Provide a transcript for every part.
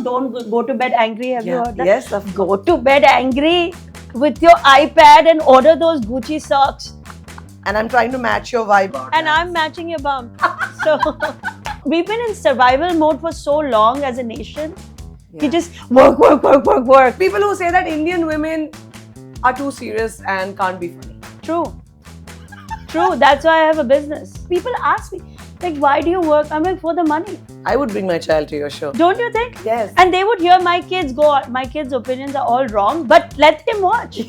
Don't go to bed angry. Have you heard that? Yes, of Go to bed angry with your iPad and order those Gucci socks. And I'm trying to match your vibe. And I'm matching your bum. So we've been in survival mode for so long as a nation. You just work. People who say that Indian women are too serious and can't be funny. True. That's why I have a business. People ask me, like, why do you work? I'm like, for the money. I would bring my child to your show. Don't you think? Yes. And they would hear my kids go, my kids' opinions are all wrong, but let him watch.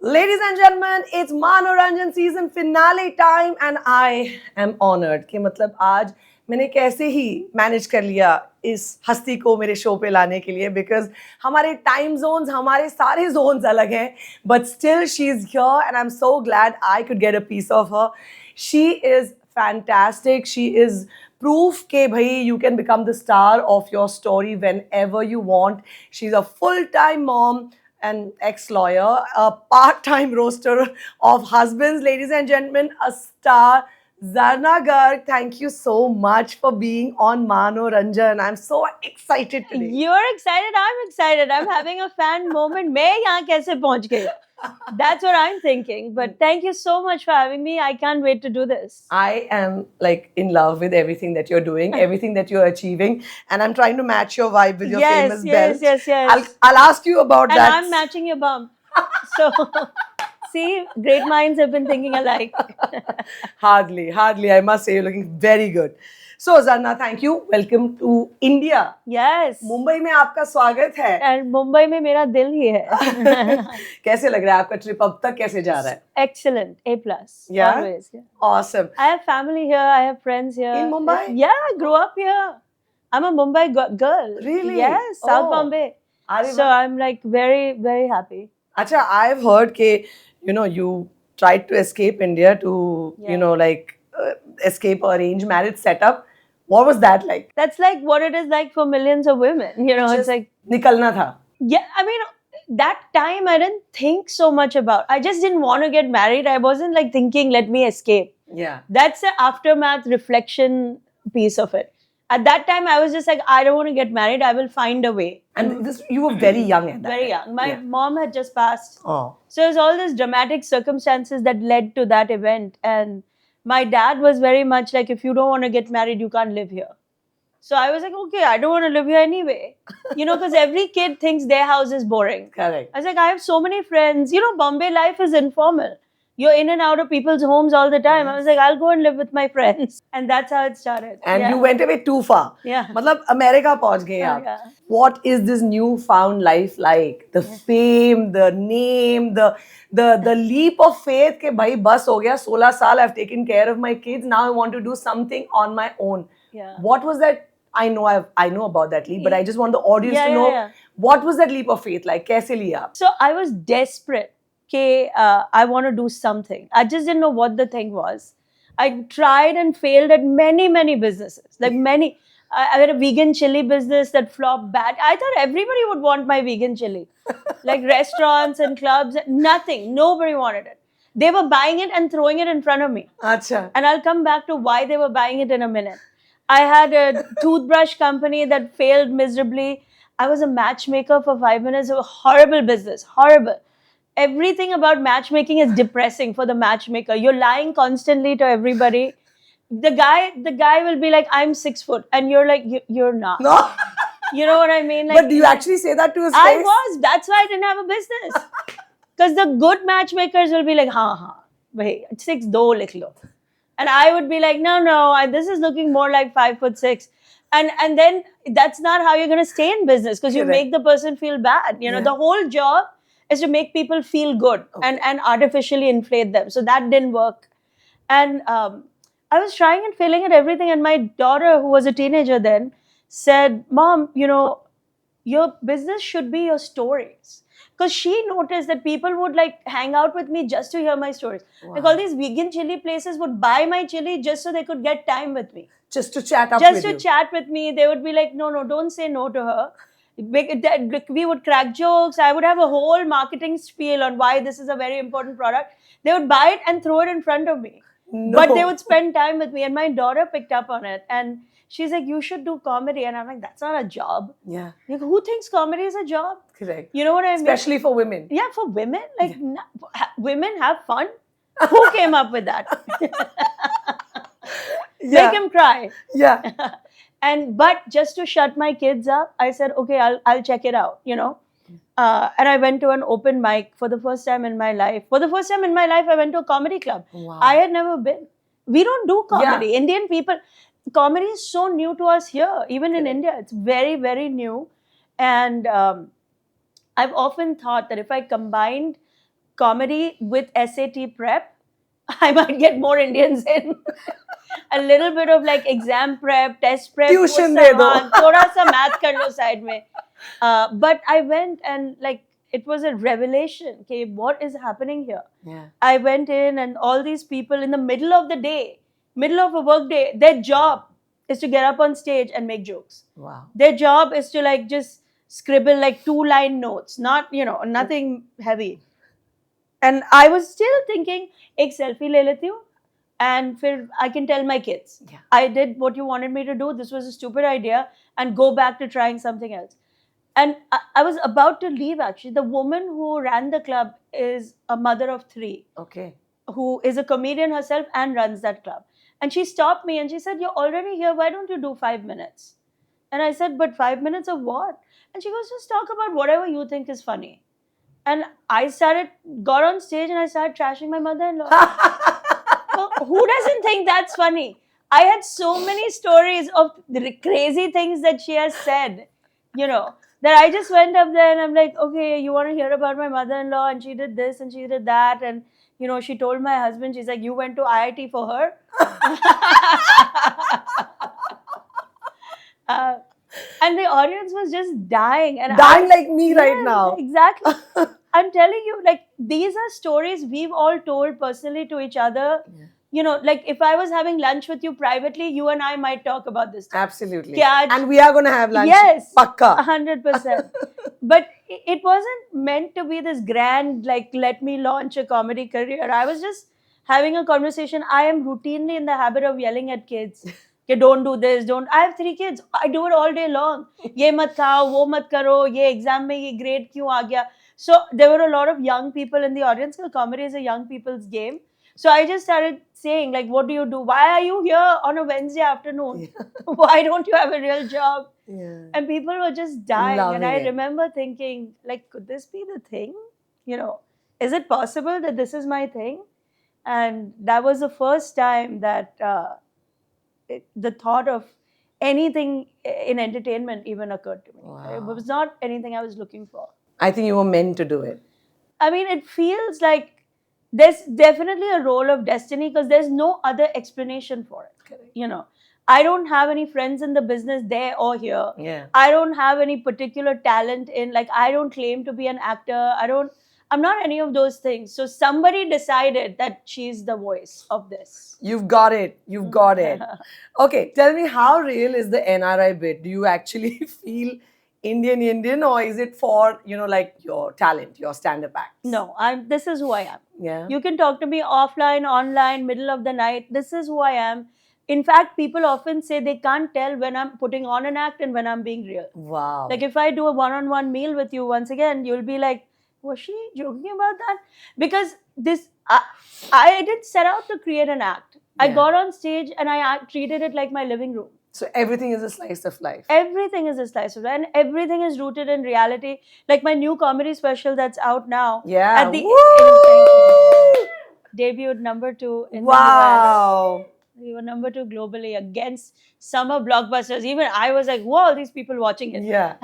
Ladies and gentlemen, it's Manoranjan season finale time and I am honored कि मतलब आज मैंने कैसे ही manage कर लिया इस हस्ती को मेरे शो पे लाने के लिए because हमारे टाइम जोन्स हमारे सारे जोन्स अलग हैं but still she is here and I'm so glad I could get a piece of her. She is fantastic. She is proof ke bhai you can become the star of your story whenever you want. She's a full-time mom, an ex-lawyer, a part-time roaster of husbands, ladies and gentlemen, a star. Zarna Garg, thank you so much for being on Manoranjan. I'm so excited today. You're excited, I'm excited. I'm having a fan moment. मैं यहाँ कैसे पहुँच गई? That's what I'm thinking. But thank you so much for having me. I can't wait to do this. I am like in love with everything that you're doing, everything that you're achieving, and I'm trying to match your vibe with your famous belt. Yes. I'll ask you about and that. And I'm matching your bump. So, see, great minds have been thinking alike. Hardly. I must say, you're looking very good. So, Zarna, thank you. Welcome to India. Yes. Mumbai में आपका स्वागत है. And Mumbai में मेरा दिल ही है. कैसे लग रहा है आपका ट्रिप अब तक कैसे जा रहा है? Excellent. A+. Yeah? Always. Yeah. Awesome. I have family here. I have friends here. In Mumbai? Yeah, I grew up here. I'm a Mumbai girl. Really? Yes, South Bombay. So I'm like very, very happy. Acha, I've heard that, you tried to escape India to, escape arranged marriage setup. What was that like? That's like what it is like for millions of women. It's like nikalna tha. Yeah, I mean, that time I didn't think so much about. I just didn't want to get married. I wasn't like thinking, let me escape. Yeah. That's the aftermath reflection piece of it. At that time, I was just like, I don't want to get married. I will find a way. And you were very young at that Very young. My mom had just passed. Oh. So it was all these dramatic circumstances that led to that event. And my dad was very much like, if you don't want to get married, you can't live here. So I was like, okay, I don't want to live here anyway. Because every kid thinks their house is boring. Correct. I was like, I have so many friends. Bombay life is informal. You're in and out of people's homes all the time. I was like, I'll go and live with my friends. And that's how it started. And you went away too far. Yeah. Matlab, America pahunch gaye aap. Yeah. What is this newfound life like? The fame, the name, the leap of faith ke bhai bas ho gaya, 16 saal I've taken care of my kids. Now I want to do something on my own. Yeah. What was that? I know about that leap, but I just want the audience to know what was that leap of faith like? Kaise liya? So I was desperate. I want to do something. I just didn't know what the thing was. I tried and failed at many, many businesses. Like many. I had a vegan chili business that flopped bad. I thought everybody would want my vegan chili. Like restaurants and clubs, nothing. Nobody wanted it. They were buying it and throwing it in front of me. Achha. And I'll come back to why they were buying it in a minute. I had a toothbrush company that failed miserably. I was a matchmaker for 5 minutes. It was a horrible business. Horrible. Everything about matchmaking is depressing for the matchmaker. You're lying constantly to everybody. The guy will be like, I'm 6 foot. And you're like, you're not. No. You know what I mean? Like, but do you actually say that to his face? I was. That's why I didn't have a business. Because the good matchmakers will be like, wait, 6'2" likh lo. And I would be like, no, this is looking more like 5'6". And then that's not how you're going to stay in business because you make the person feel bad. The whole job is to make people feel good and artificially inflate them. So that didn't work. And I was trying and failing at everything. And my daughter, who was a teenager then, said, Mom, your business should be your stories. Because she noticed that people would like hang out with me just to hear my stories. Like Wow. all these vegan chili places would buy my chili just so they could get time with me. Just to chat up Just with to you. chat with me. They would be like, no, don't say no to her. We would crack jokes. I would have a whole marketing spiel on why this is a very important product. They would buy it and throw it in front of me. No. But they would spend time with me, and my daughter picked up on it. And she's like, you should do comedy. And I'm like, that's not a job. Yeah, Like, who thinks comedy is a job? correct. You know what I mean? Especially for women. Yeah, for women. Like, women have fun. Who came up with that? Yeah. Make him cry. Yeah. But just to shut my kids up, I said, okay, I'll check it out, you know. And I went to an open mic for the first time in my life. For the first time in my life, I went to a comedy club. Wow. I had never been. We don't do comedy. Indian people, comedy is so new to us here. Even in India, it's very, very new. And I've often thought that if I combined comedy with SAT prep, I might get more Indians in. A little bit of like exam prep, test prep. Tuition de do. Thoda sa math kar lo side mein. But I went and like it was a revelation. Okay, what is happening here? Yeah. I went in and all these people in the middle of the day, middle of a work day, their job is to get up on stage and make jokes. Wow. Their job is to like just scribble like 2-line notes, not, you know, nothing heavy. And I was still thinking, ek selfie le leti hu, and फिर I can tell my kids, Yeah. I did what you wanted me to do. This was a stupid idea, and go back to trying something else. And I was about to leave actually. The woman who ran the club is a mother of 3, Okay. who is a comedian herself and runs that club. And she stopped me and she said, you're already here. Why don't you do 5 minutes? And I said, but 5 minutes of what? And she goes, just talk about whatever you think is funny. And I got on stage and I started trashing my mother-in-law. So who doesn't think that's funny? I had so many stories of the crazy things that she has said, you know, that I just went up there and I'm like, okay, you want to hear about my mother-in-law? And she did this and she did that. And, you know, she told my husband, she's like, you went to IIT for her? And the audience was just dying. And Dying like me right Yeah, now. Exactly. I'm telling you, like, these are stories we've all told personally to each other. Yeah. You know, like, if I was having lunch with you privately, you and I might talk about this stuff. Absolutely. Kya- And we are going to have lunch. Yes. Pakka. 100%. But it wasn't meant to be this grand, like, let me launch a comedy career. I was just having a conversation. I am routinely in the habit of yelling at kids. Okay, don't do this, don't. I have 3 kids. I do it all day long. Ye mat khao, wo mat karo, ye exam mein ye grade kyun aa gaya. So there were a lot of young people in the audience because comedy is a young people's game. So I just started saying, like, what do you do? Why are you here on a Wednesday afternoon? Why don't you have a real job? Yeah. And people were just dying. Loving And I it. remember thinking, like, could this be the thing? You know, is it possible that this is my thing? And that was the first time that the thought of anything in entertainment even occurred to me. Wow. It was not anything I was looking for. I think you were meant to do it. I mean, it feels like there's definitely a role of destiny because there's no other explanation for it. Correct. You know, I don't have any friends in the business there or here. Yeah. I don't have any particular talent in, like, I don't claim to be an actor. I'm not any of those things. So somebody decided that she's the voice of this. You've got it. You've got it. Okay, tell me, how real is the NRI bit? Do you actually feel Indian, or is it for, you know, like your talent, your stand-up acts? No, this is who I am. Yeah. You can talk to me offline, online, middle of the night. This is who I am. In fact, people often say they can't tell when I'm putting on an act and when I'm being real. Wow. Like if I do a one-on-one meal with you once again, you'll be like, was she joking about that? Because I didn't set out to create an act. I Yeah. got on stage and I treated it like my living room. So everything is a slice of life. Everything is a slice of life and everything is rooted in reality. Like my new comedy special that's out now. Yeah. At the Woo! debuted number 2 in the US. Wow. We were number 2 globally against summer blockbusters. Even I was like, whoa, these people watching it. Yeah.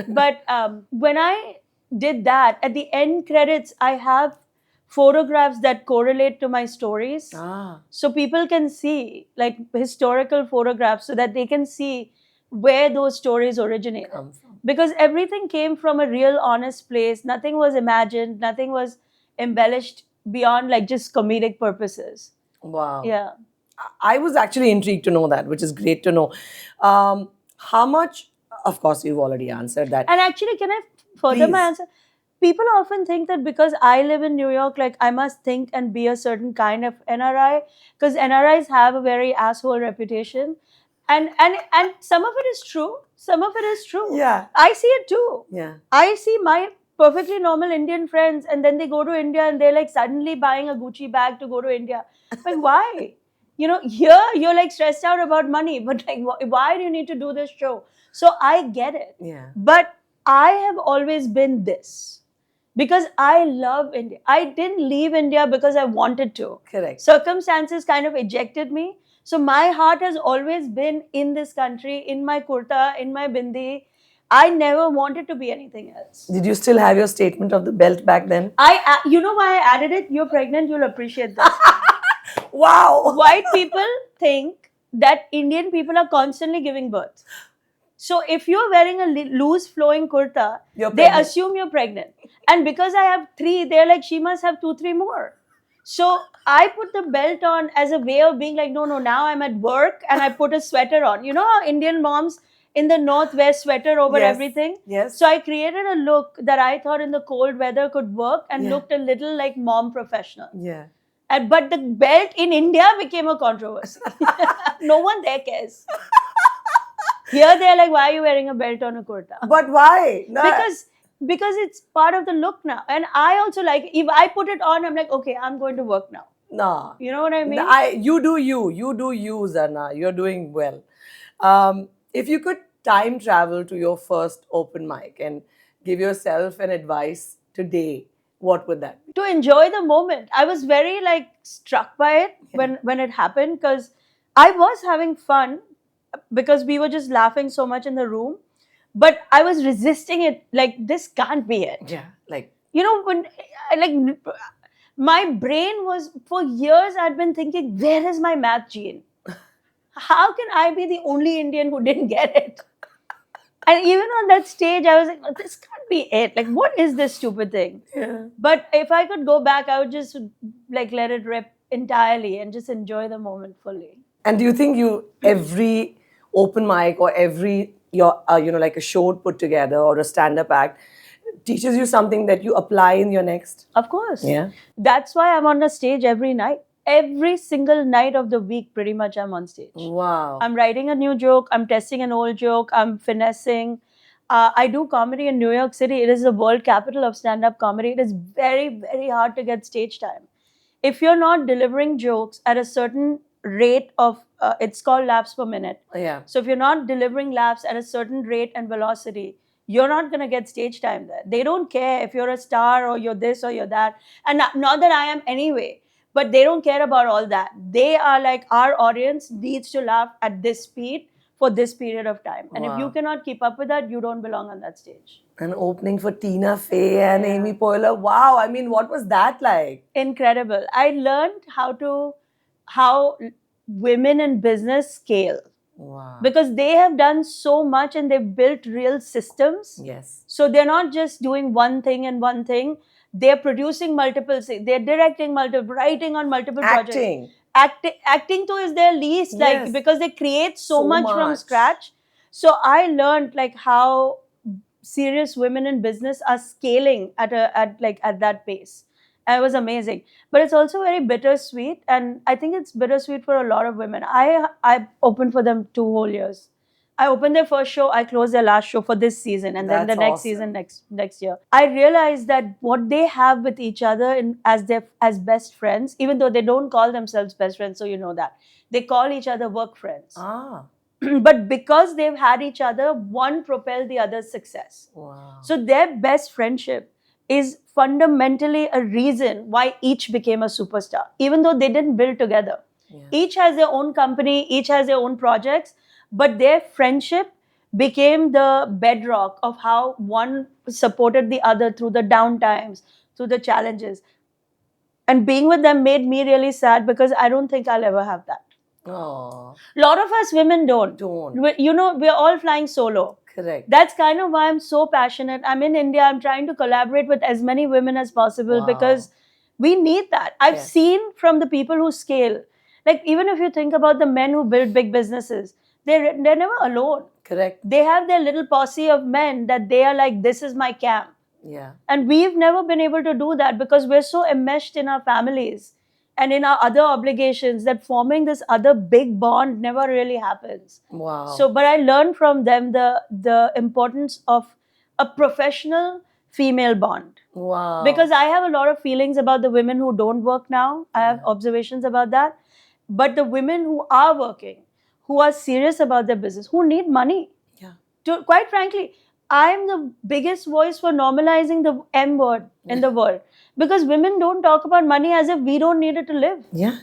But when I did that, at the end credits, I have photographs that correlate to my stories. Ah. So people can see, like, historical photographs so that they can see where those stories originate. Come from. because everything came from a real honest place. Nothing was imagined, nothing was embellished beyond like just comedic purposes. Wow. Yeah. I was actually intrigued to know that, which is great to know. How much, of course, you've already answered that. And actually, can I further my Please. answer? People often think that because I live in New York, like I must think and be a certain kind of NRI, because NRIs have a very asshole reputation. And some of it is true. Some of it is true. Yeah. I see it too. Yeah. I see my perfectly normal Indian friends, and then they go to India and they're like suddenly buying a Gucci bag to go to India. Like, why? You know, here you're like stressed out about money, but like, why do you need to do this show? So I get it. Yeah. But I have always been this because I love India. I didn't leave India because I wanted to. Correct. Circumstances kind of ejected me. So my heart has always been in this country, in my kurta, in my bindi. I never wanted to be anything else. Did you still have your statement of the belt back then? You know why I added it? You're pregnant, you'll appreciate this. Wow. White people think that Indian people are constantly giving birth. So if you're wearing a loose flowing kurta, You're they pregnant. assume you're pregnant. And because I have 3, they're like, she must have 2, 3 more. So I put the belt on as a way of being like, no, now I'm at work and I put a sweater on. You know how Indian moms in the north wear sweater over Yes. everything? Yes. So I created a look that I thought in the cold weather could work and Yeah. looked a little like mom professional. Yeah. But the belt in India became a controversy. No one there cares. Here they're like, why are you wearing a belt on a kurta? But why? No. Because it's part of the look now. And I also like, if I put it on, I'm like, okay, I'm going to work now. No. You know what I mean? You do you. You do you, Zarna. You're doing well. If you could time travel to your first open mic and give yourself an advice today, what would that be? To enjoy the moment. I was very like struck by it when it happened because I was having fun because we were just laughing so much in the room. But I was resisting it like, this can't be it. Yeah. Like, You know, when like my brain was, for years I'd been thinking, where is my math gene? How can I be the only Indian who didn't get it? And even on that stage, I was like, oh, this can't be it. Like, what is this stupid thing? yeah. But if I could go back, I would just like let it rip entirely and just enjoy the moment fully. And do you think every open mic or every like a show put together or a stand-up act teaches you something that you apply in your next? Of course. Yeah. That's why I'm on the stage every night. Every single night of the week, pretty much I'm on stage. Wow. I'm writing a new joke. I'm testing an old joke. I'm finessing. I do comedy in New York City. It is the world capital of stand-up comedy. It is very, very hard to get stage time. If you're not delivering jokes at a certain rate of, it's called laps per minute. Yeah. So if you're not delivering laps at a certain rate and velocity, you're not going to get stage time there. They don't care if you're a star or you're this or you're that. And not that I am anyway. But they don't care about all that. They are like, our audience needs to laugh at this speed for this period of time. And if you cannot keep up with that, you don't belong on that stage. An opening for Tina Fey and Amy Poehler. Wow. I mean, what was that like? Incredible. I learned how women in business scale. Wow. Because they have done so much and they've built real systems. Yes. So they're not just doing one thing and one thing. They're producing multiple things. They're directing multiple, writing on multiple projects. Acting too is their least, like, because they create so much from scratch. So I learned like how serious women in business are scaling at that pace. And it was amazing. But it's also very bittersweet, and I think it's bittersweet for a lot of women. I opened for them 2 whole years. I opened their first show, I closed their last show for this season, and then the next season next year. I realized that what they have with each other as best friends, even though they don't call themselves best friends, so you know that. They call each other work friends. But because they've had each other, one propelled the other's success. Wow. So their best friendship is fundamentally a reason why each became a superstar, even though they didn't build together. Yeah. Each has their own company, each has their own projects, but their friendship became the bedrock of how one supported the other through the down times, through the challenges. And being with them made me really sad because I don't think I'll ever have that. Oh. A lot of us women don't. You know, we're all flying solo. Correct. That's kind of why I'm so passionate. I'm in India. I'm trying to collaborate with as many women as possible Wow. because we need that. I've Yes. seen from the people who scale, like even if you think about the men who build big businesses, they're never alone. Correct. They have their little posse of men that they are like, this is my camp. Yeah. And we've never been able to do that because we're so enmeshed in our families and in our other obligations that forming this other big bond never really happens. Wow. So, but I learned from them the importance of a professional female bond. Wow. Because I have a lot of feelings about the women who don't work now. I have Yeah. observations about that. But the women who are working, who are serious about their business, who need money, Yeah. quite frankly, I'm the biggest voice for normalizing the M word in the world. Because women don't talk about money as if we don't need it to live. Yeah.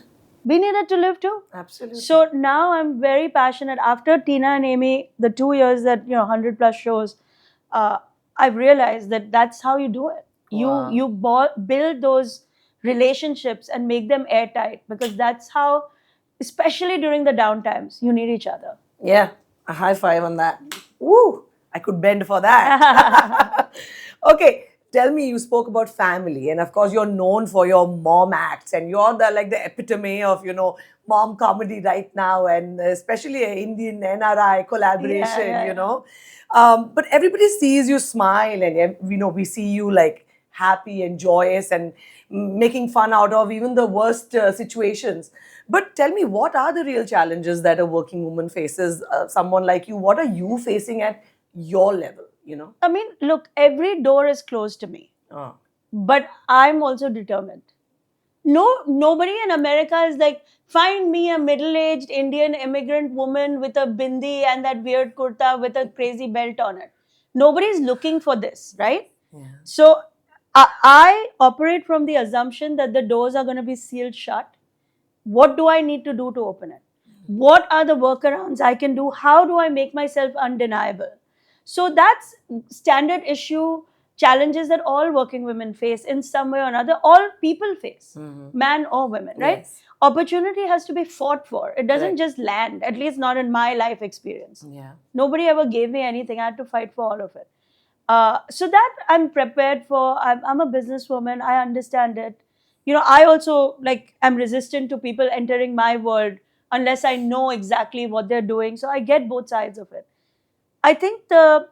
We need it to live too. Absolutely. So now I'm very passionate. After Tina and Amy, the 2 years that 100 plus shows, I've realized that that's how you do it. Wow. You build those relationships and make them airtight because that's how, especially during the downtimes, you need each other. Yeah, a high five on that. Woo! I could bend for that. Okay, tell me, you spoke about family, and of course, you're known for your mom acts, and you're the epitome of mom comedy right now, and especially a Indian NRI collaboration. Yeah. But everybody sees you smile, and we see you like happy and joyous and making fun out of even the worst situations. But tell me, what are the real challenges that a working woman faces? Someone like you, what are you facing at your level? I mean, look, every door is closed to me, Oh. but I'm also determined. Nobody in America is like, find me a middle-aged Indian immigrant woman with a bindi and that weird kurta with a crazy belt on it. Nobody's looking for this, right? Yeah. So I operate from the assumption that the doors are going to be sealed shut. What do I need to do to open it? What are the workarounds I can do? How do I make myself undeniable? So that's standard issue challenges that all working women face in some way or another. All people face, man or women, right? Yes. Opportunity has to be fought for. It doesn't Correct. just land, at least not in my life experience. Yeah. Nobody ever gave me anything. I had to fight for all of it. So that I'm prepared for. I'm a businesswoman. I understand it. I also I'm resistant to people entering my world unless I know exactly what they're doing. So I get both sides of it. I think the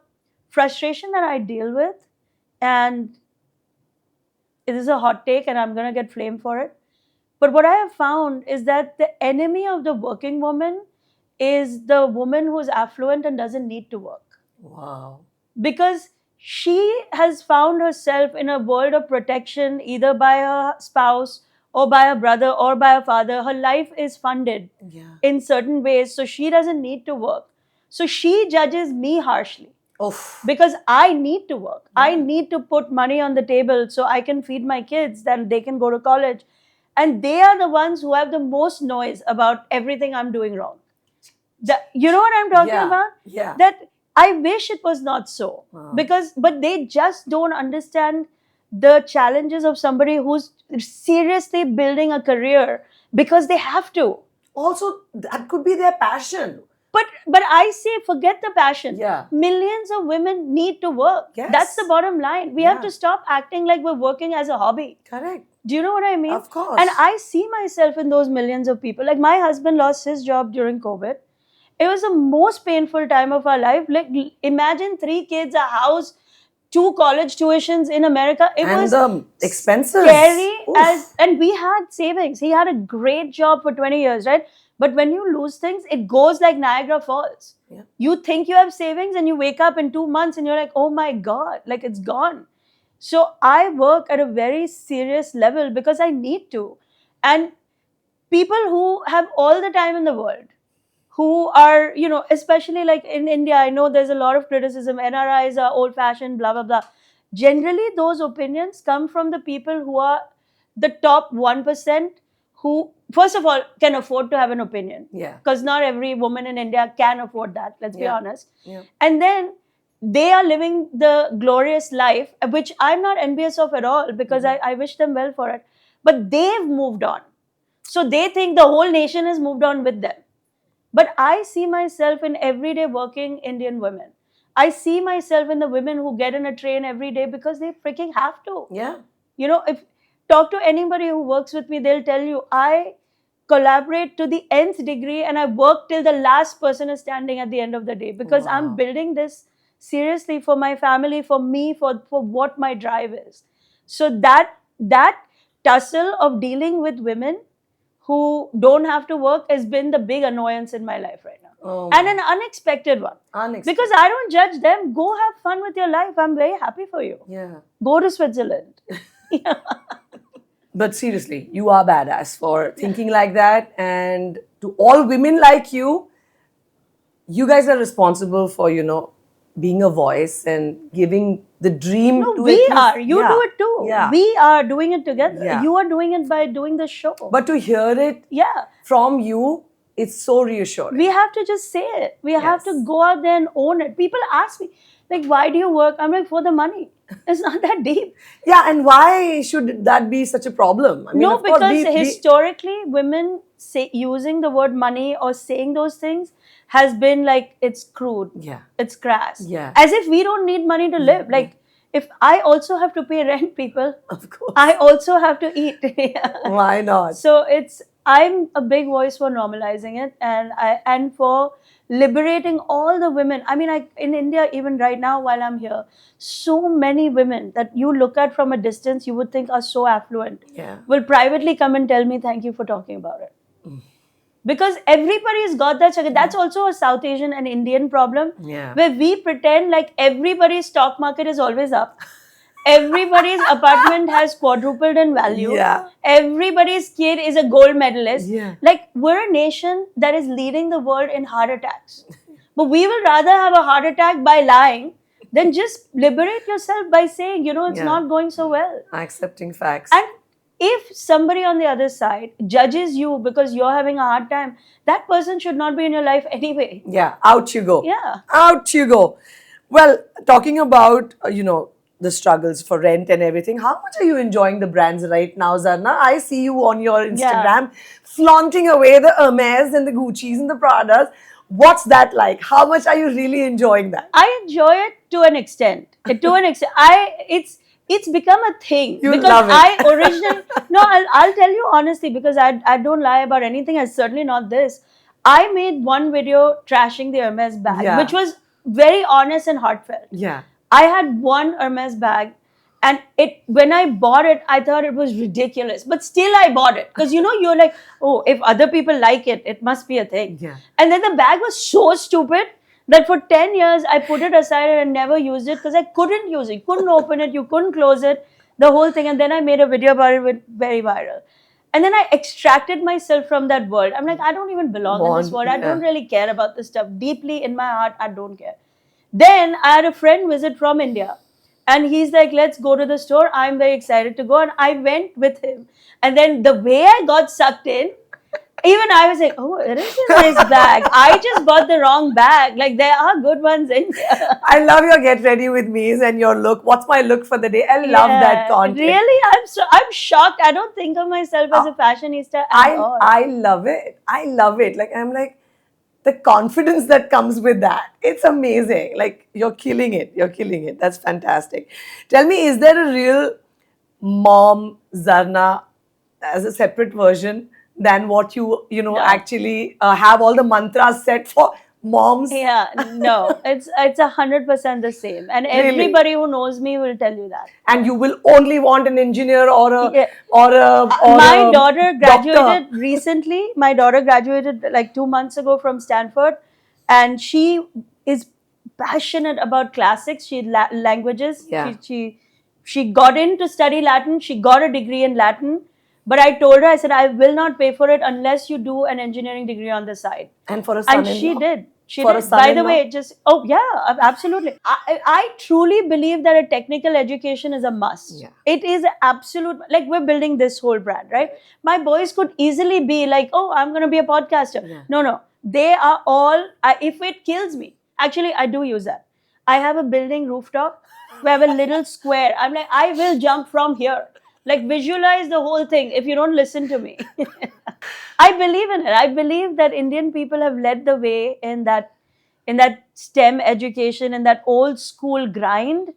frustration that I deal with, and it is a hot take and I'm going to get flamed for it, but what I have found is that the enemy of the working woman is the woman who's affluent and doesn't need to work. Wow. Because she has found herself in a world of protection either by her spouse or by her brother or by her father. Her life is funded in certain ways, so she doesn't need to work. So she judges me harshly. Oof. Because I need to work. I need to put money on the table so I can feed my kids, then they can go to college. And they are the ones who have the most noise about everything I'm doing wrong. You know what I'm talking about? Yeah. That I wish it was not so. But they just don't understand the challenges of somebody who's seriously building a career because they have to. Also, that could be their passion. But I say, forget the passion. Yeah. Millions of women need to work. Yes. That's the bottom line. We have to stop acting like we're working as a hobby. Correct. Do you know what I mean? Of course. And I see myself in those millions of people. Like my husband lost his job during COVID. It was the most painful time of our life. Like imagine 3 kids, a house, 2 college tuitions in America. It was the expenses. Scary. Oof. And we had savings. He had a great job for 20 years, right? But when you lose things, it goes like Niagara Falls. Yeah. You think you have savings and you wake up in 2 months and you're like, oh my God, like it's gone. So I work at a very serious level because I need to. And people who have all the time in the world, who are, especially like in India, I know there's a lot of criticism. NRIs are old fashioned, blah, blah, blah. Generally, those opinions come from the people who are the top 1% who, first of all, can afford to have an opinion. Yeah. Because not every woman in India can afford that, let's be honest. Yeah. And then they are living the glorious life, which I'm not envious of at all because I wish them well for it. But they've moved on. So they think the whole nation has moved on with them. But I see myself in everyday working Indian women. I see myself in the women who get in a train every day because they freaking have to. Yeah. You know, if talk to anybody who works with me, they'll tell you I collaborate to the nth degree and I work till the last person is standing at the end of the day because Wow. I'm building this seriously for my family, for me, for what my drive is. So that tussle of dealing with women who don't have to work has been the big annoyance in my life right now. Oh, And an unexpected one. unexpected. Because I don't judge them. Go have fun with your life. I'm very happy for you. Yeah. Go to Switzerland. But seriously, you are badass for thinking like that. And to all women like you guys are responsible for, being a voice and giving the dream No, to we at least- are. You Yeah. do it too. Yeah. We are doing it together. Yeah. You are doing it by doing the show. But to hear it yeah, from you, it's so reassuring. we have to just say it. We have to Yes. go out there and own it. People ask me, like, why do you work? I'm like, for the money. It's not that deep. Yeah, and why should that be such a problem? I mean, No, of course, because historically, women using the word money or saying those things has been like, it's crude. Yeah. It's crass. Yeah. As if we don't need money to live. Like, if I also have to pay rent, people, Of course. I also have to eat. Why not? So I'm a big voice for normalizing it and for liberating all the women. I mean, in India, even right now while I'm here, so many women that you look at from a distance, you would think are so affluent, Yeah. will privately come and tell me, thank you for talking about it. Because everybody's got that. That's also a South Asian and Indian problem. Yeah. Where we pretend like everybody's stock market is always up. Everybody's apartment has quadrupled in value. Yeah. Everybody's kid is a gold medalist. Yeah. Like, we're a nation that is leading the world in heart attacks. But we will rather have a heart attack by lying than just liberate yourself by saying, it's Yeah. not going so well. Accepting facts. And if somebody on the other side judges you because you're having a hard time, that person should not be in your life anyway. Yeah, out you go. Yeah. Out you go. Well, talking about, the struggles for rent and everything, how much are you enjoying the brands right now, Zarna? I see you on your Instagram flaunting away the Hermes and the Gucci's and the Pradas. What's that like? How much are you really enjoying that? I enjoy it to an extent. It's become a thing. You because love it. I originally I'll tell you honestly, because I don't lie about anything, and certainly not this. I made one video trashing the Hermes bag, Yeah. which was very honest and heartfelt. Yeah. I had one Hermes bag, and when I bought it, I thought it was ridiculous. But still I bought it. Because you're like, oh, if other people like it, it must be a thing. Yeah. And then the bag was so stupid that for 10 years, I put it aside and never used it because I couldn't use it. Couldn't open it, you couldn't close it, the whole thing. And then I made a video about it, went very viral. And then I extracted myself from that world. I'm like, I don't even belong in this world. I don't really care about this stuff. Deeply in my heart, I don't care. Then I had a friend visit from India. And he's like, let's go to the store. I'm very excited to go. And I went with him. And then the way I got sucked in, even I was like, oh, it is a nice bag. I just bought the wrong bag. Like, there are good ones in here. I love your get ready with me's and your look. What's my look for the day? I love that content. Really? I'm shocked. I don't think of myself as a fashionista at all. I love it. I love it. Like, I'm like, the confidence that comes with that. It's amazing. Like, you're killing it. You're killing it. That's fantastic. Tell me, is there a real mom Zarna as a separate version than what you actually have all the mantras set for moms? Yeah, no, it's 100% the same, and Really? everybody who knows me will tell you that. And you will only want an engineer or a Yeah. My daughter graduated recently. My daughter graduated like 2 months ago from Stanford, and she is passionate about classics. Languages. Yeah. She got in to study Latin. She got a degree in Latin. But I told her, I said, I will not pay for it unless you do an engineering degree on the side. And for a son-in-law. And she did. She For a did. By the son-in-law? way, absolutely. I truly believe that a technical education is a must. Yeah. It is absolute. Like, we're building this whole brand, right? My boys could easily be like, oh, I'm going to be a podcaster. Yeah. No. They are all, if it kills me, actually, I do use that. I have a building rooftop. We have a little square. I'm like, I will jump from here. Like, visualize the whole thing if you don't listen to me. I believe in it. I believe that Indian people have led the way in that in that STEM education, in that old school grind.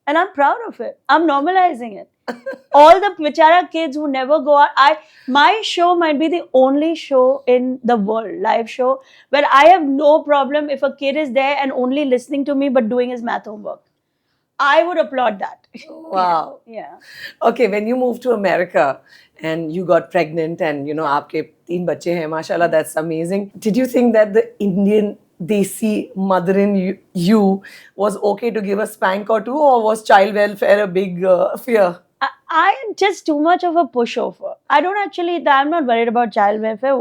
And I'm proud of it. I'm normalizing it. All the bichara kids who never go out. My show might be the only show in the world, live show, where I have no problem if a kid is there and only listening to me but doing his math homework. I would applaud that. Wow. Yeah. Okay, when you moved to America and you got pregnant and you know आपके 3 बच्चे हैं, mashallah, that's amazing. Did you think that the Indian desi mother in you was okay to give a spank or two, or was child welfare a big fear? I am just too much of a pushover. I'm not worried about child welfare.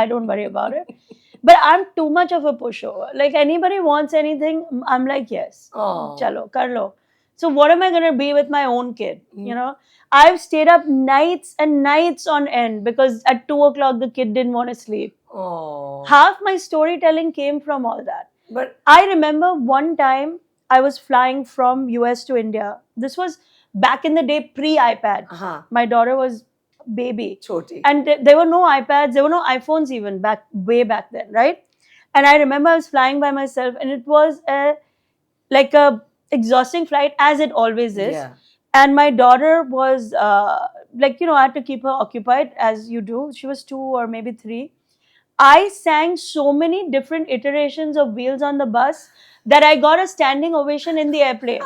I don't worry about it. But I'm too much of a pushover. Like anybody wants anything, I'm like, yes. Oh. Chalo, kar lo. So what am I going to be with my own kid? You know, I've stayed up nights and nights on end because at 2 o'clock the kid didn't want to sleep. Oh. Half my storytelling came from all that. But I remember one time I was flying from US to India. This was back in the day pre-iPad. My daughter was baby. choti. And there were no iPads, there were no iPhones even way back then, right? And I remember I was flying by myself and it was like a exhausting flight, as it always is. Yeah. And my daughter was like, you know, I had to keep her occupied as you do. She was 2 or maybe 3. I sang so many different iterations of Wheels on the Bus that I got a standing ovation in the airplane.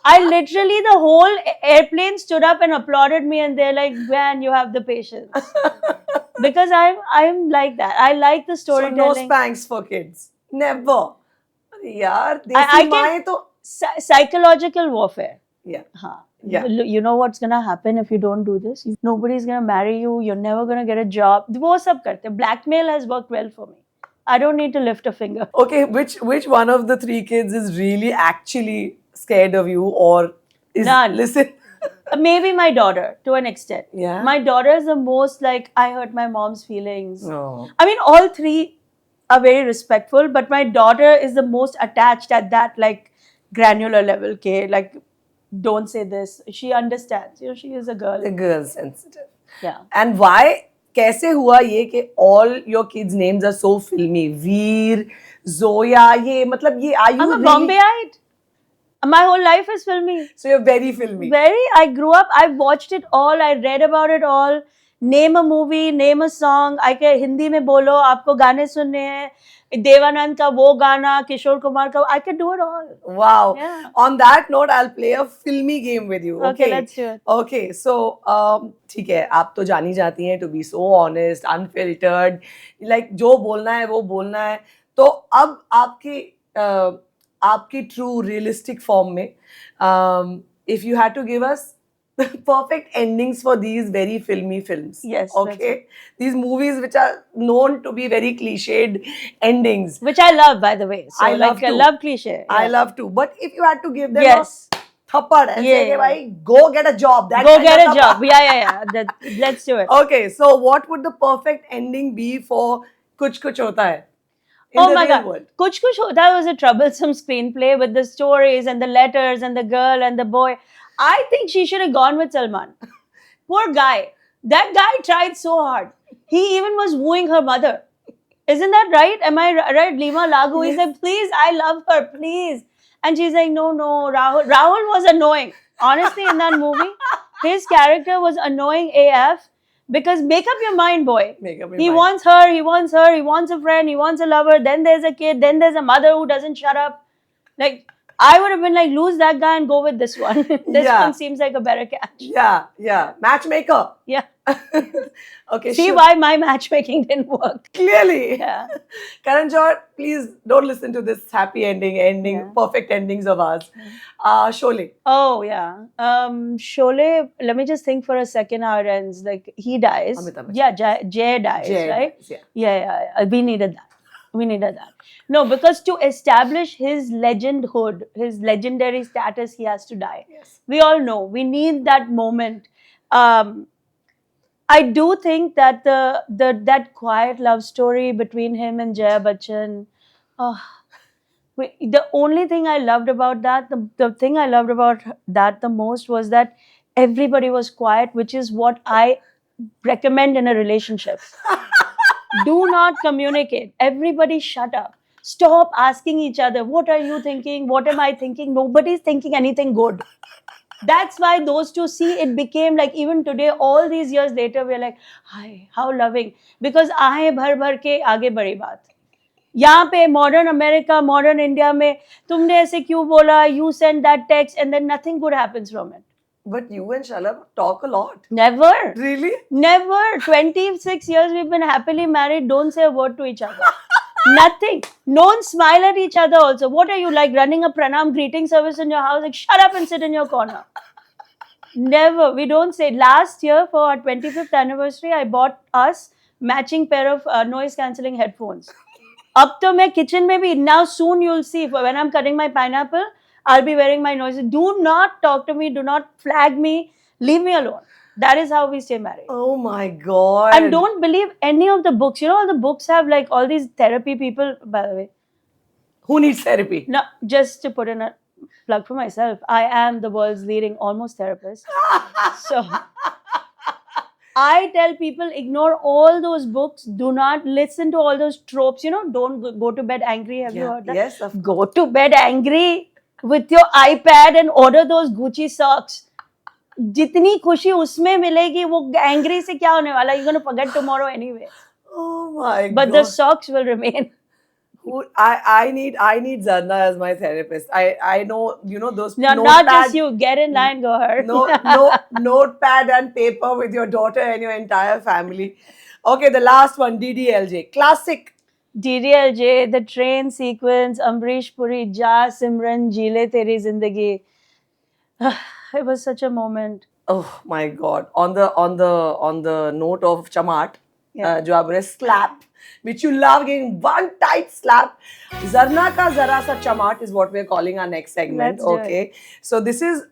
I literally, the whole airplane stood up and applauded me, and they're like, "Man, you have the patience." Because I'm like that. I like the So storytelling. no spanks for kids. Never. यार I देसी can- माएं तो Psychological warfare. yeah. Huh. Yeah. You know what's gonna happen if you don't do this? Nobody's gonna marry you. You're never gonna get a job. वो सब करते. Blackmail has worked well for me. I don't need to lift a finger. Okay, which one of the 3 kids is really actually scared of you, or is None. listen? Maybe my daughter, to an extent. Yeah. My daughter is the most like, I hurt my mom's feelings. No. I mean, all 3 are very respectful, but my daughter is the most attached at that like granular level. Okay, like, don't say this. She understands. You know, she is a girl. The girl sensitive. Yeah. And why? कैसे हुआ ये कि all your kids' names are so filmy? Veer, Zoya, ये मतलब ये are you I'm a really? Bombayite. My whole life is filmy. So you're very filmy. I grew up, I watched it all, I read about it all. Name a movie, name a song. I can Hindi में बोलो, आपको गाने सुनने हैं. देवानंद का वो गाना, किशोर कुमार का, I can do it all. Wow. Yeah. On that note, I'll play a filmy game with you. Okay, let's do it. Okay, so ठीक है, आप तो जानी जाती हैं to be so honest, unfiltered, like जो बोलना है वो बोलना है. तो अब आपकी true realistic form में, if you had to give us the perfect endings for these very filmy films. Yes, Okay. These movies which are known to be very cliched endings. Which I love, by the way. So I love I too. love cliche. I Yeah. love to. But if you had to give them Yes. a thappad and say, Yeah. "Hey, bhai, go get a job." That Go kind get of a job. Yeah. Let's do it. Okay, so what would the perfect ending be for Kuch Kuch Hota Hai? In Oh the my real God. world. Kuch Kuch Hota was a troublesome screenplay with the stories and the letters and the girl and the boy. I think she should have gone with Salman. Poor guy. That guy tried so hard. He even was wooing her mother. Isn't that right? Am I right? Lima Lagu. He's like, please, I love her, please. And she's like, no, Rahul. Rahul was annoying. Honestly, in that movie, his character was annoying AF because make up your mind, boy. Make up your He mind. wants her, he wants a friend, he wants a lover, then there's a kid, then there's a mother who doesn't shut up. Like, I would have been like, lose that guy and go with this one. This Yeah. one seems like a better catch. Yeah. Matchmaker. Yeah. Okay, See sure. why my matchmaking didn't work. Clearly. Yeah. Karan Johar, please don't listen to this happy ending, Yeah. perfect endings of ours. Sholay. Oh, yeah. Sholay, let me just think for a second how it ends. Like, he dies. Amitabh Bachchan. Yeah, Jay dies, Jay right? dies, yeah. Yeah. We needed that. No, because to establish his legendhood, his legendary status, he has to die. Yes. We all know. We need that moment. I do think that that quiet love story between him and Jaya Bachchan, the only thing I loved about that, the thing I loved about that the most was that everybody was quiet, which is what I recommend in a relationship. Do not communicate. Everybody shut up. Stop asking each other, what are you thinking? What am I thinking? Nobody's thinking anything good. That's why those two, see, it became like, even today, all these years later, we're like, hi, how loving. Because आए भर भर के आगे बढ़ी बात. यहाँ पे modern America, modern India में तुमने ऐसे क्यों बोला? You send that text and then nothing good happens from it. But you and Shalabh talk a lot. Never. Really? Never. 26 years we've been happily married. Don't say a word to each other. Nothing. Don't smile at each other also. What are you, like running a pranam greeting service in your house? Like, shut up and sit in your corner. Never. We don't say. Last year for our 25th anniversary, I bought us matching pair of noise cancelling headphones. Up to my kitchen maybe. Now soon you'll see, when I'm cutting my pineapple, I'll be wearing my noises. Do not talk to me. Do not flag me. Leave me alone. That is how we stay married. Oh my God. And don't believe any of the books. You know, all the books have like all these therapy people, by the way. Who needs therapy? No, just to put in a plug for myself, I am the world's leading almost therapist. So I tell people, ignore all those books. Do not listen to all those tropes. You know, don't go to bed angry. Have you heard that? Yes, of course. Go to bed angry with your iPad and order those Gucci socks. जितनी खुशी उसमें मिलेगी, वो angry से क्या होने वाला? You're going to forget tomorrow anyway. Oh my God. But the socks will remain. I need Zarna as my therapist. I know, you know, those No, not just you. Get in line, go her. no notepad and paper with your daughter and your entire family. Okay, the last one, DDLJ. Classic. DDLJ, the train sequence, Amrish Puri, Ja Simran, Jeele Teri Zindagi. It was such a moment. Oh my God. On the note of Chamat, जो आपने slap, which you love, getting one tight slap. Zarna ka zara sa chamat is what we're calling our next segment. Let's do Okay. So this is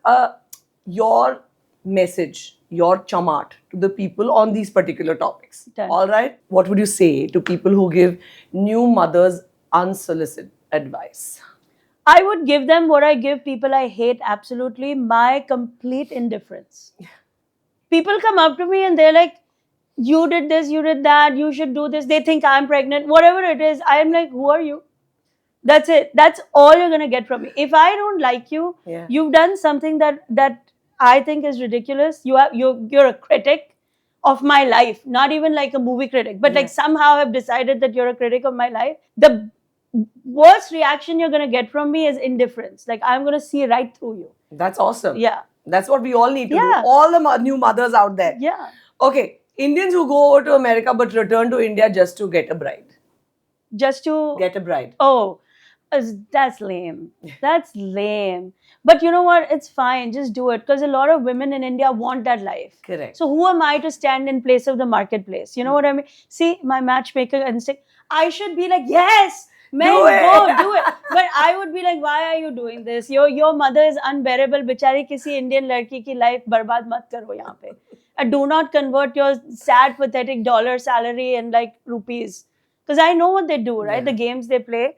your message, your chamat to the people on these particular topics. Done. All right. What would you say to people who give new mothers unsolicited advice? I would give them what I give people I hate absolutely, my complete indifference. People come up to me and they're like, you did this, you did that, you should do this. They think I'm pregnant, whatever it is. I'm like, who are you? That's it. That's all you're going to get from me. If I don't like you, you've done something that I think is ridiculous. You're a critic of my life, not even like a movie critic, but like somehow have decided that you're a critic of my life. The worst reaction you're going to get from me is indifference. Like, I'm going to see right through you. That's awesome. Yeah. That's what we all need to do. All the new mothers out there. Yeah. Okay. Indians who go over to America but return to India just to get a bride. Just to get a bride. Oh, that's lame. That's lame. But you know what? It's fine. Just do it. Because a lot of women in India want that life. Correct. So who am I to stand in place of the marketplace? You know what I mean? See, my matchmaker instinct. I should be like, yes, men, go do it. But I would be like, why are you doing this? Your mother is unbearable. Bichari kisi Indian ladki ki life barbad mat karo yahan pe. And do not convert your sad, pathetic dollar salary in like rupees. Because I know what they do, right? The games they play.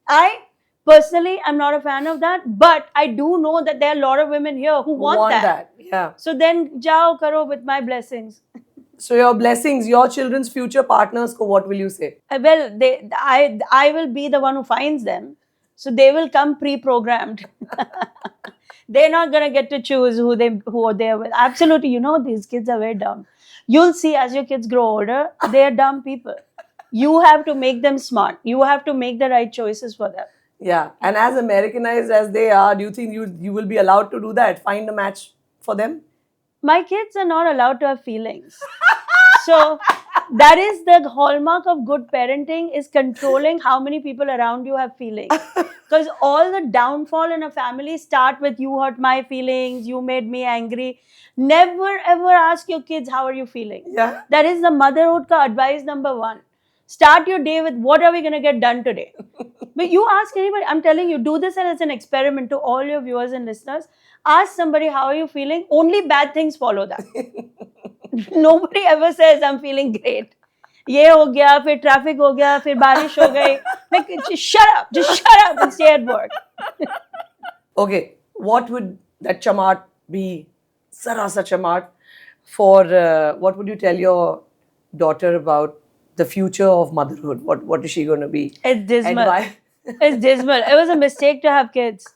I personally am not a fan of that. But I do know that there are a lot of women here who want that. Yeah. So then, jao karo with my blessings. So your blessings, your children's future partners, what will you say? Well, I will be the one who finds them. So they will come pre-programmed. They're not going to get to choose who they're with. Absolutely. You know, these kids are very dumb. You'll see as your kids grow older, they're dumb people. You have to make them smart. You have to make the right choices for them. Yeah. And as Americanized as they are, do you think you will be allowed to do that? Find a match for them? My kids are not allowed to have feelings. So that is the hallmark of good parenting, is controlling how many people around you have feelings. Because all the downfall in a family start with, you hurt my feelings, you made me angry. Never ever ask your kids, how are you feeling? Yeah. That is the motherhood ka advice number 1. Start your day with, what are we going to get done today? But you ask anybody, I'm telling you, do this as an experiment to all your viewers and listeners. Ask somebody, how are you feeling? Only bad things follow that. Nobody ever says, I'm feeling great. ये हो गया, फिर traffic हो गया, फिर बारिश हो गई. Like, just shut up and stay at work. Okay, what would that chamat be? Sarasa chamat for what would you tell your daughter about the future of motherhood? What is she going to be? It's dismal. It's dismal. It was a mistake to have kids.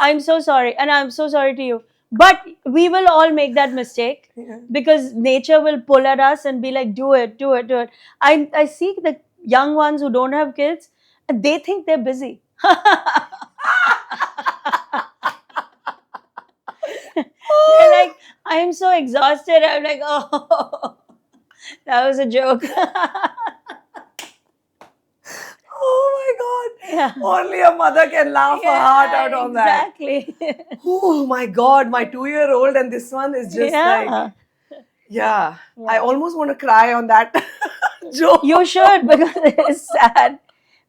I'm so sorry. And I'm so sorry to you. But we will all make that mistake Yeah. because nature will pull at us and be like, do it, do it, do it. I see the young ones who don't have kids and they think they're busy. They're like, I'm so exhausted. I'm like, oh, that was a joke. Oh my God. Yeah. Only a mother can laugh her heart out on that. exactly. Oh my God, my 2-year-old and this one is just like, yeah. yeah. I Yeah. almost want to cry on that joke. You should because it's sad.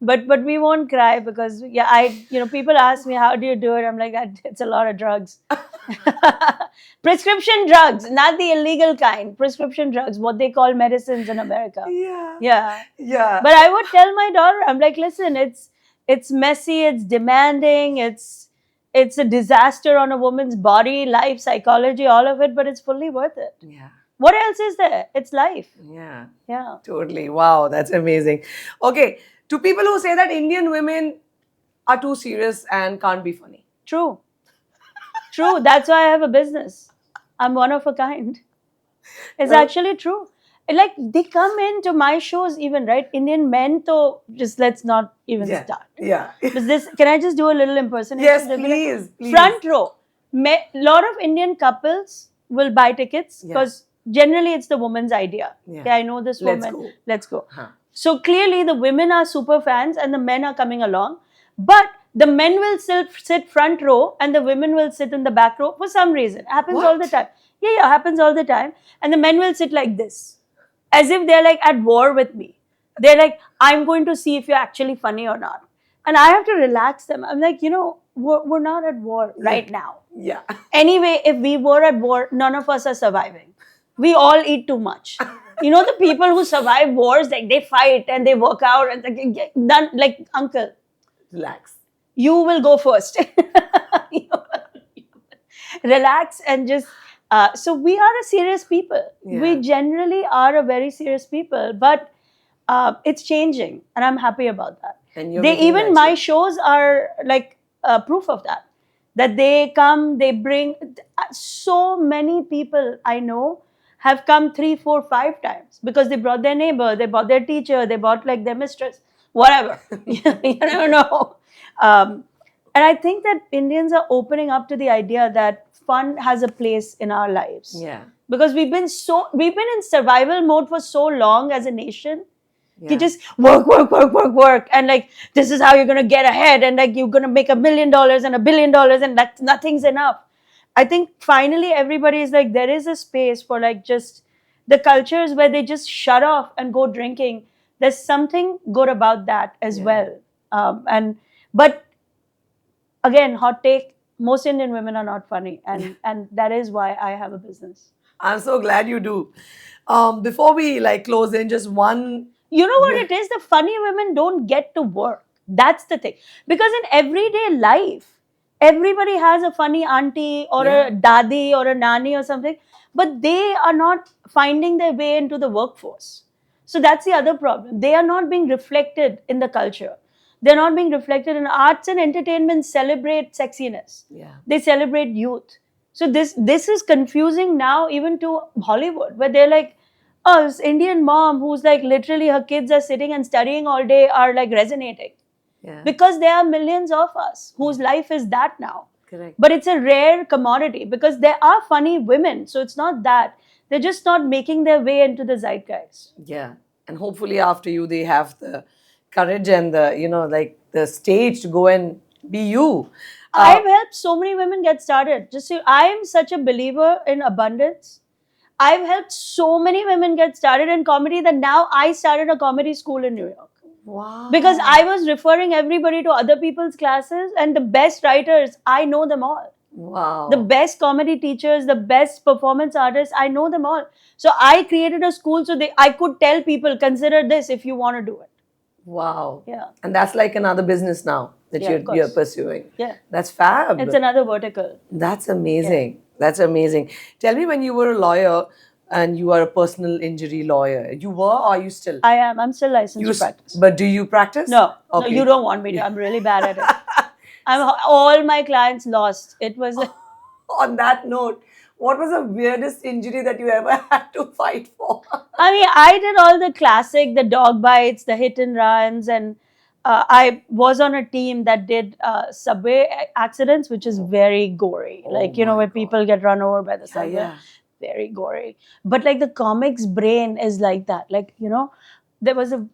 But we won't cry because people ask me how do you do it? I'm like it's a lot of drugs. Prescription drugs, not the illegal kind. Prescription drugs, what they call medicines in America. Yeah. Yeah. Yeah. But I would tell my daughter, I'm like, listen, it's messy, it's demanding, it's a disaster on a woman's body, life, psychology, all of it, but it's fully worth it. Yeah. What else is there? It's life. Yeah. Yeah. Totally. Wow, that's amazing. Okay. To people who say that Indian women are too serious and can't be funny. True. True. That's why I have a business. I'm one of a kind. It's Well- actually true. Like they come into my shows even, right? Indian men, though, just let's not even Yeah. start. Yeah. But this, can I just do a little impersonation? Yes, They'll be like, please. Please. front row. Lot of Indian couples will buy tickets Yeah. because generally it's the woman's idea. Yeah. Okay, I know this Let's woman. go. Let's go. Huh. So clearly the women are super fans and the men are coming along. But the men will still sit front row and the women will sit in the back row for some reason. It happens all the What? time. Yeah, happens all the time. And the men will sit like this, as if they're like at war with me. They're like, I'm going to see if you're actually funny or not. And I have to relax them. I'm like, we're not at war right now. Yeah. Anyway, if we were at war, none of us are surviving. We all eat too much. The people who survive wars, like they fight and they work out and done like uncle. Relax. You will go first. Relax and just. So we are a serious people. Yeah. We generally are a very serious people, but it's changing, and I'm happy about that. And you're They making even that my change. shows are like proof of that. That they come, they bring so many people I know have come 3, 4, 5 times because they brought their neighbor, they brought their teacher, they brought like their mistress, whatever. You never know. And I think that Indians are opening up to the idea that fun has a place in our lives. Yeah. Because we've been in survival mode for so long as a nation. Yeah. You just work. And like, this is how you're going to get ahead. And like, you're going to make $1 million and $1 billion and that nothing's enough. I think finally everybody is like, there is a space for like just the cultures where they just shut off and go drinking. There's something good about that as well. But again, hot take, most Indian women are not funny. And that is why I have a business. I'm so glad you do. Before we like close in, just one. You know what it is? The funny women don't get to work. That's the thing. Because in everyday life, everybody has a funny auntie or a dadi or a nani or something, but they are not finding their way into the workforce. So that's the other problem. They are not being reflected in the culture. They're not being reflected in arts and entertainment celebrate sexiness. Yeah. They celebrate youth. So this is confusing now even to Hollywood, where they're like, oh, this Indian mom who's like literally her kids are sitting and studying all day are like resonating. Yeah. Because there are millions of us whose life is that now. Correct. But it's a rare commodity because there are funny women. So it's not that. They're just not making their way into the zeitgeist. Yeah. And hopefully after you, they have the courage and the, like the stage to go and be you. I've helped so many women get started. Just so I am such a believer in abundance. I've helped so many women get started in comedy that now I started a comedy school in New York. Wow. Because I was referring everybody to other people's classes and the best writers, I know them all. Wow. The best comedy teachers, the best performance artists, I know them all. So I created a school so I could tell people, consider this if you want to do it. Wow. Yeah. And that's like another business now that Yeah, of course. you're pursuing. Yeah. That's fab. It's another vertical. That's amazing. That's amazing. Tell me, when you were a lawyer, and you are a personal injury lawyer. You were, or are you still? I'm still licensed You to s- practice. But do you practice? No, no, Okay. you don't want me to. I'm really bad at it. All my clients lost. It was On that note, what was the weirdest injury that you ever had to fight for? I mean, I did all the classic, the dog bites, the hit and runs, and I was on a team that did subway accidents, which is very gory. Oh Like, you know, my where God. people get run over by the Yeah, subway. yeah. Very gory. But like the comics brain is like that. Like, you know, there was a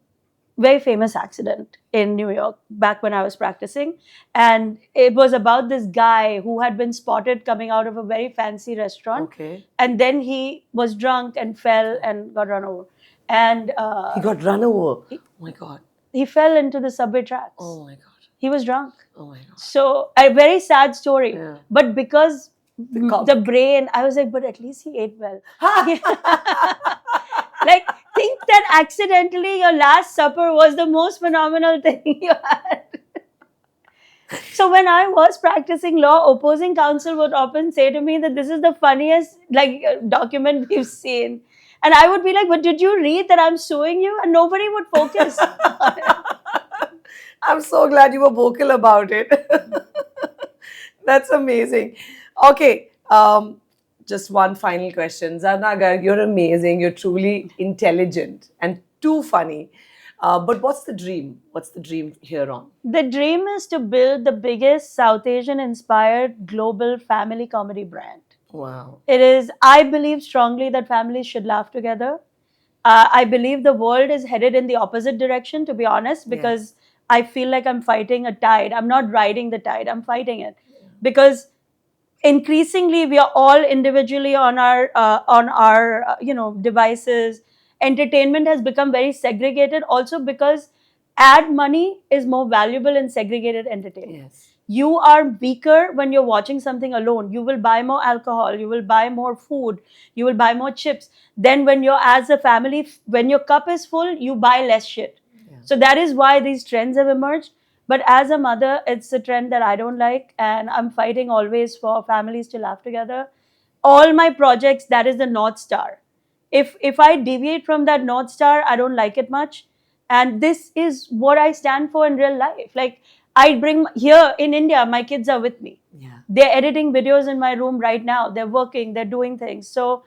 very famous accident in New York back when I was practicing. And it was about this guy who had been spotted coming out of a very fancy restaurant. Okay. And then he was drunk and fell and got run over. And He got run over. Oh my God. he fell into the subway tracks. Oh my God. He was drunk. Oh my God. So, a very sad story. Yeah. But because comic. the brain, I was like, but at least he ate well. Like, think that accidentally your last supper was the most phenomenal thing you had. So when I was practicing law, opposing counsel would often say to me that this is the funniest document we've seen. And I would be like, but did you read that I'm suing you? And nobody would focus. I'm so glad you were vocal about it. That's amazing. Okay, just one final question. Zarna Garg, you're amazing. You're truly intelligent and too funny. But what's the dream? What's the dream here on? The dream is to build the biggest South Asian inspired global family comedy brand. Wow. It is, I believe strongly that families should laugh together. I believe the world is headed in the opposite direction, to be honest, because I feel like I'm fighting a tide. I'm not riding the tide, I'm fighting it. Because increasingly we are all individually on our devices. Entertainment has become very segregated also because ad money is more valuable in segregated entertainment. Yes. You are weaker when you're watching something alone. You will buy more alcohol, you will buy more food, you will buy more chips. Then when you're as a family, when your cup is full, you buy less shit. So that is why these trends have emerged. But as a mother, it's a trend that I don't like, and I'm fighting always for families to laugh together. All my projects, that is the North Star. If I deviate from that North Star, I don't like it much. And this is what I stand for in real life. Like, I bring here in India, my kids are with me. Yeah. They're editing videos in my room right now. They're working, they're doing things. So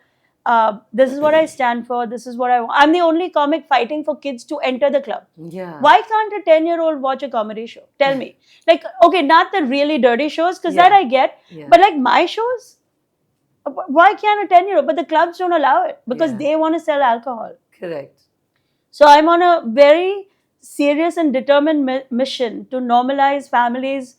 this is what I stand for. This is what I want. I'm the only comic fighting for kids to enter the club. Yeah. Why can't a 10-year-old watch a comedy show? Tell me. Like, okay, not the really dirty shows, because that I get. Yeah. But like my shows, why can't a 10-year-old? But the clubs don't allow it because they want to sell alcohol. Correct. So I'm on a very serious and determined mission to normalize families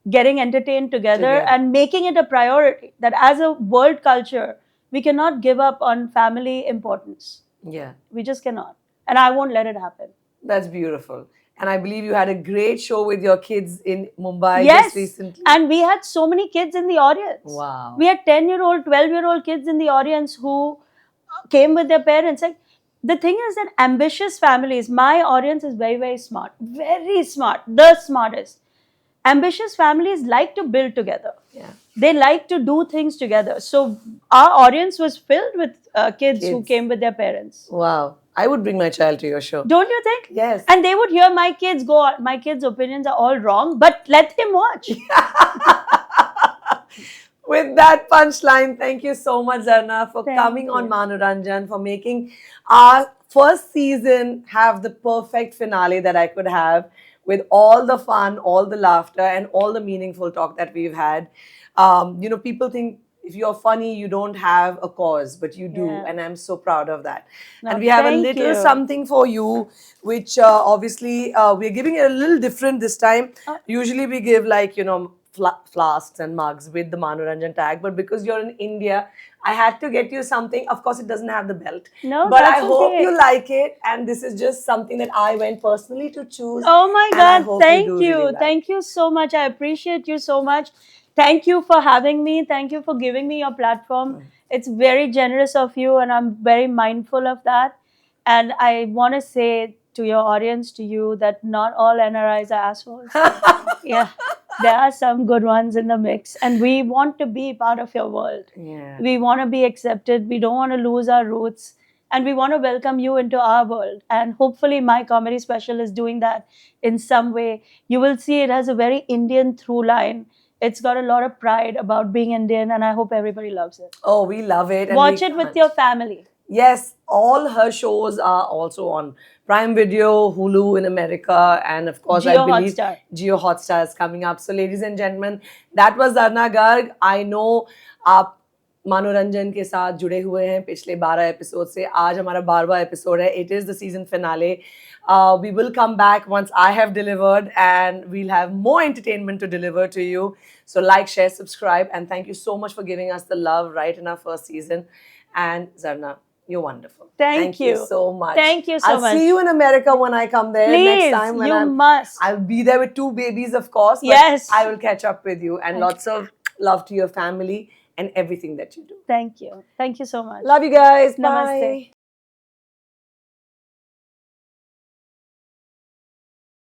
getting entertained together and making it a priority that as a world culture, we cannot give up on family importance. Yeah. We just cannot. And I won't let it happen. That's beautiful. And I believe you had a great show with your kids in Mumbai Yes, just recently. and we had so many kids in the audience. Wow. We had 10-year-old, 12-year-old kids in the audience who came with their parents. Like, the thing is that ambitious families, my audience is very, very smart. Very smart. The smartest. Ambitious families like to build together. Yeah. They like to do things together. So our audience was filled with kids who came with their parents. Wow. I would bring my child to your show. Don't you think? Yes. And they would hear my kids go on. My kids' opinions are all wrong, but let him watch. With that punchline, thank you so much, Zarna, for coming on Manoranjan, for making our first season have the perfect finale that I could have, with all the fun, all the laughter, and all the meaningful talk that we've had. People think if you're funny, you don't have a cause, but you do. And I'm so proud of that. No, and we have a little something for you, which obviously we're giving it a little different this time. Usually we give flasks and mugs with the Manoranjan tag, but because you're in India, I had to get you something. Of course, it doesn't have the belt. No, but that's I hope okay. you like it. And this is just something that I went personally to choose. Oh my God, thank you. Really thank you so much. I appreciate you so much. Thank you for having me. Thank you for giving me your platform. It's very generous of you, and I'm very mindful of that. And I want to say to your audience, to you, that not all NRIs are assholes. Yeah. there are some good ones in the mix, and we want to be part of your world. Yeah. We want to be accepted. We don't want to lose our roots. And we want to welcome you into our world. And hopefully, my comedy special is doing that in some way. You will see it has a very Indian through line. It's got a lot of pride about being Indian, and I hope everybody loves it. Oh, we love it. And Watch we it with can't. your family. Yes, all her shows are also on Prime Video, Hulu in America, and of course, I Jio believe Hotstar. Jio Hotstar is coming up. So, ladies and gentlemen, that was Zarna Garg. I know आप मनोरंजन के साथ जुड़े हुए हैं पिछले 12 episode से. आज हमारा 12वां एपिसोड है. It is the season finale. We will come back once I have delivered, and we'll have more entertainment to deliver to you. So like, share, subscribe, and thank you so much for giving us the love right in our first season. And Zarna, you're wonderful. Thank you. so much. Thank you so I'll much. see you in America when I come there Please, next time. When you must. I'll be there with 2 babies, of course. But Yes. I will catch up with you, and lots of love to your family and everything that you do. Thank you. Thank you so much. Love you guys. Namaste. Bye.